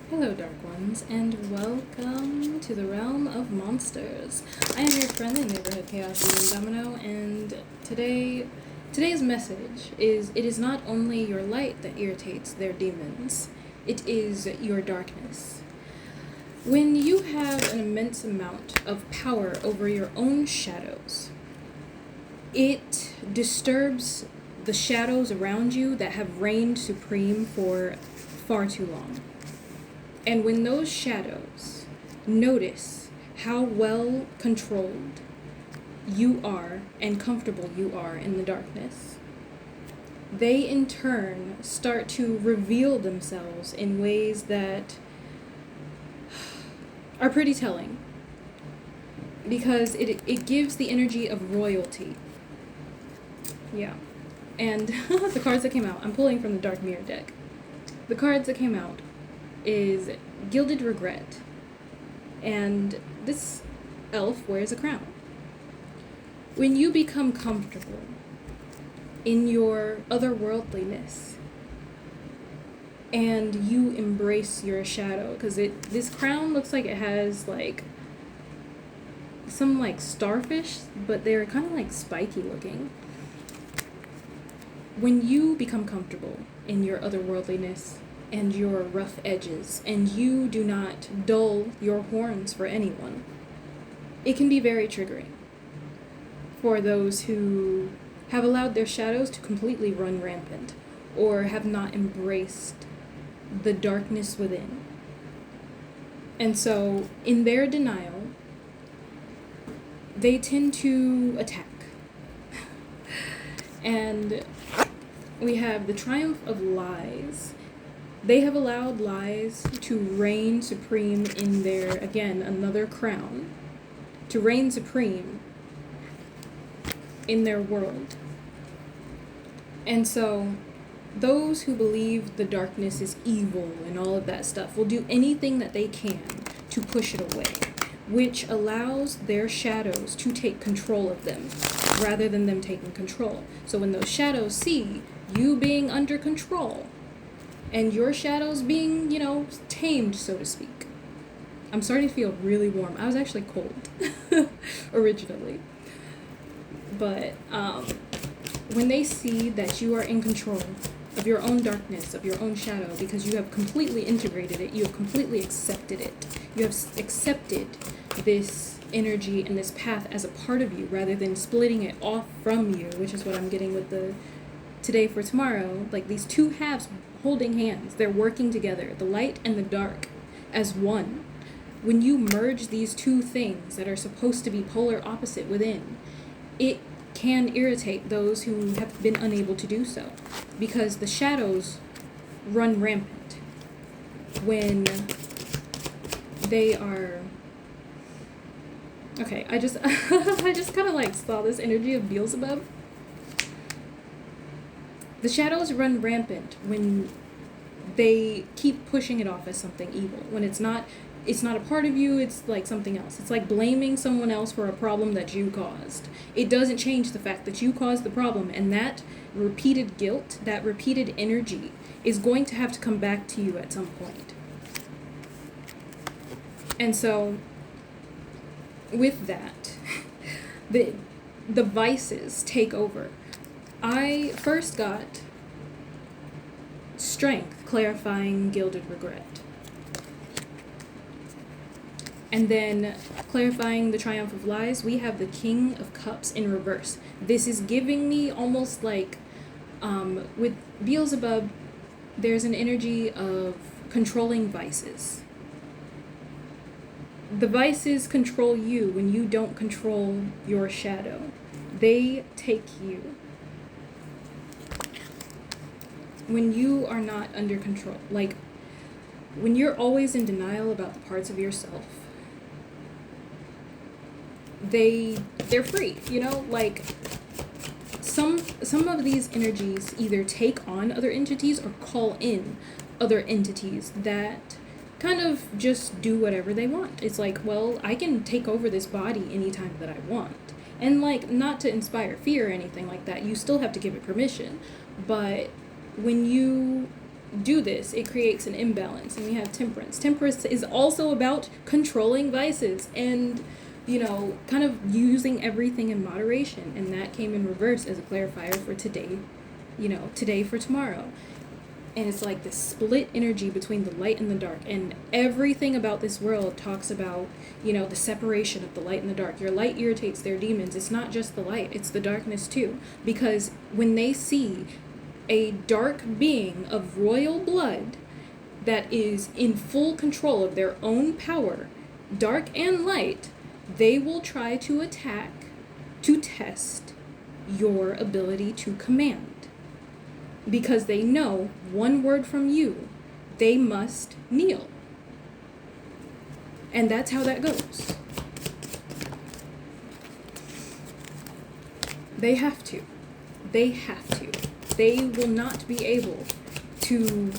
Hello, Dark Ones, and welcome to the realm of monsters. I am your friendly neighborhood chaos demon Domino, and today's message is: it is not only your light that irritates their demons; it is your darkness. When you have an immense amount of power over your own shadows, it disturbs the shadows around you that have reigned supreme for far too long. And when those shadows notice how well controlled you are and comfortable you are in the darkness, they in turn start to reveal themselves in ways that are pretty telling. Because it gives the energy of royalty. Yeah. And the cards that came out, I'm pulling from the Dark Mirror deck. The cards that came out is Gilded Regret. And this elf wears a crown. When you become comfortable in your otherworldliness and you embrace your shadow, because this crown looks like it has like some like starfish, but they're kind of like spiky looking. When you become comfortable in your otherworldliness and your rough edges, and you do not dull your horns for anyone, it can be very triggering for those who have allowed their shadows to completely run rampant or have not embraced the darkness within. And so, in their denial, they tend to attack. And we have the triumph of lies. They have allowed lies to reign supreme in their, again, another crown, to reign supreme in their world. And so, those who believe the darkness is evil and all of that stuff will do anything that they can to push it away, which allows their shadows to take control of them rather than them taking control. So when those shadows see you being under control and your shadows being, tamed, so to speak. I'm starting to feel really warm. I was actually cold originally. But when they see that you are in control of your own darkness, of your own shadow, because you have completely integrated it, you have completely accepted it, you have accepted this energy and this path as a part of you rather than splitting it off from you, which is what I'm getting with the today for tomorrow, like these two halves holding hands, they're working together, the light and the dark as one. When you merge these two things that are supposed to be polar opposite within, it can irritate those who have been unable to do so, because the shadows run rampant when they are okay. I just kind of like saw this energy of Beelzebub. The shadows run rampant when they keep pushing it off as something evil. When it's not a part of you, it's like something else. It's like blaming someone else for a problem that you caused. It doesn't change the fact that you caused the problem, and that repeated guilt, that repeated energy, is going to have to come back to you at some point. And so, with that, the vices take over. I first got Strength, clarifying Gilded Regret. And then, clarifying the Triumph of Lies, we have the King of Cups in reverse. This is giving me almost like, with Beelzebub, there's an energy of controlling vices. The vices control you when you don't control your shadow. They take you. When you are not under control, like when you're always in denial about the parts of yourself, they're free, like some of these energies either take on other entities or call in other entities that kind of just do whatever they want. It's like, well, I can take over this body anytime that I want. And like, not to inspire fear or anything like that, you still have to give it permission, but when you do this, it creates an imbalance, and we have temperance. Temperance is also about controlling vices and, kind of using everything in moderation, and that came in reverse as a clarifier for today, today for tomorrow. And it's like this split energy between the light and the dark, and everything about this world talks about, the separation of the light and the dark. Your light irritates their demons. It's not just the light, it's the darkness too, because when they see a dark being of royal blood that is in full control of their own power, dark and light, they will try to attack, to test your ability to command. Because they know one word from you, they must kneel. And that's how that goes. They have to. They have to. They will not be able to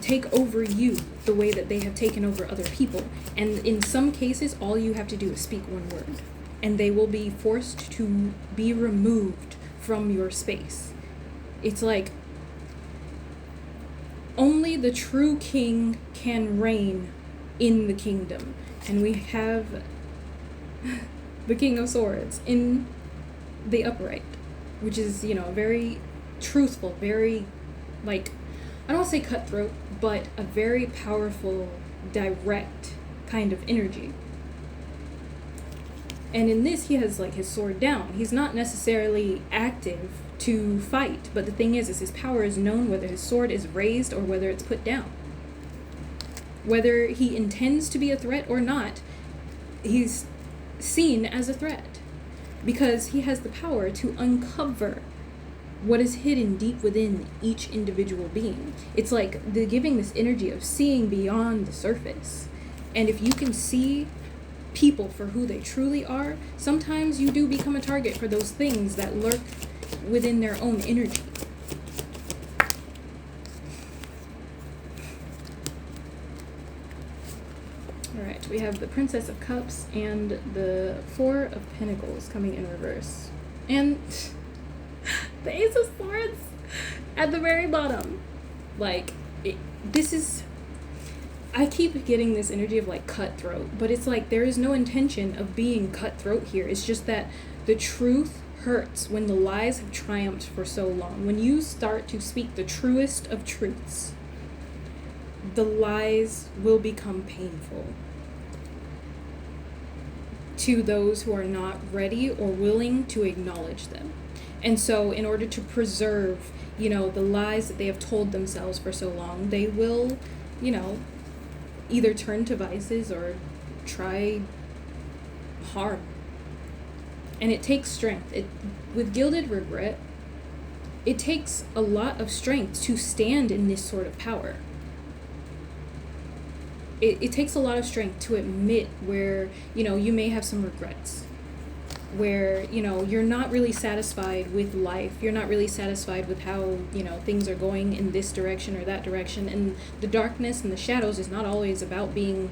take over you the way that they have taken over other people. And in some cases, all you have to do is speak one word, and they will be forced to be removed from your space. It's like only the true king can reign in the kingdom. And we have the King of Swords in the upright, which is, very truthful, very, I don't want to say cutthroat, but a very powerful, direct kind of energy. And in this, he has his sword down. He's not necessarily active to fight, but the thing is his power is known whether his sword is raised or whether it's put down. Whether he intends to be a threat or not, he's seen as a threat because he has the power to uncover what is hidden deep within each individual being. It's like they're giving this energy of seeing beyond the surface. And if you can see people for who they truly are, sometimes you do become a target for those things that lurk within their own energy. Alright, we have the Princess of Cups and the Four of Pentacles coming in reverse. And the Ace of Swords at the very bottom. This is... I keep getting this energy of cutthroat, but it's there is no intention of being cutthroat here. It's just that the truth hurts when the lies have triumphed for so long. When you start to speak the truest of truths, the lies will become painful to those who are not ready or willing to acknowledge them. And so in order to preserve, the lies that they have told themselves for so long, they will, either turn to vices or try harm. And it takes strength. With gilded regret, it takes a lot of strength to stand in this sort of power. It takes a lot of strength to admit where, you may have some regrets, where, you're not really satisfied with life. You're not really satisfied with how, things are going in this direction or that direction. And the darkness and the shadows is not always about being,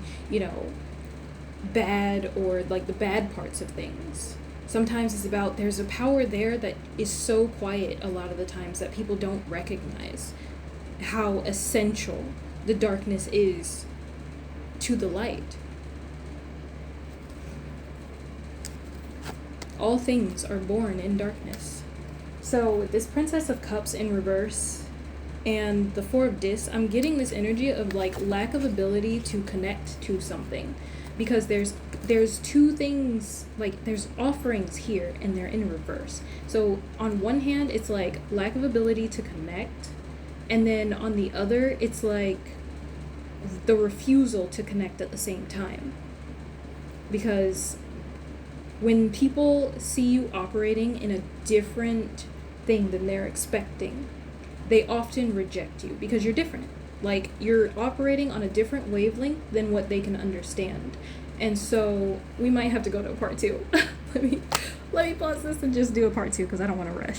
bad or the bad parts of things. Sometimes it's about there's a power there that is so quiet a lot of the times that people don't recognize how essential the darkness is to the light. All things are born in darkness. So this Princess of Cups in reverse and the Four of Discs, I'm getting this energy of lack of ability to connect to something, because there's two things, there's offerings here and they're in reverse. So on one hand it's lack of ability to connect, and then on the other it's the refusal to connect at the same time. Because when people see you operating in a different thing than they're expecting, they often reject you because you're different. You're operating on a different wavelength than what they can understand. And so we might have to go to a part 2. Let me pause this and just do a part 2 because I don't want to rush.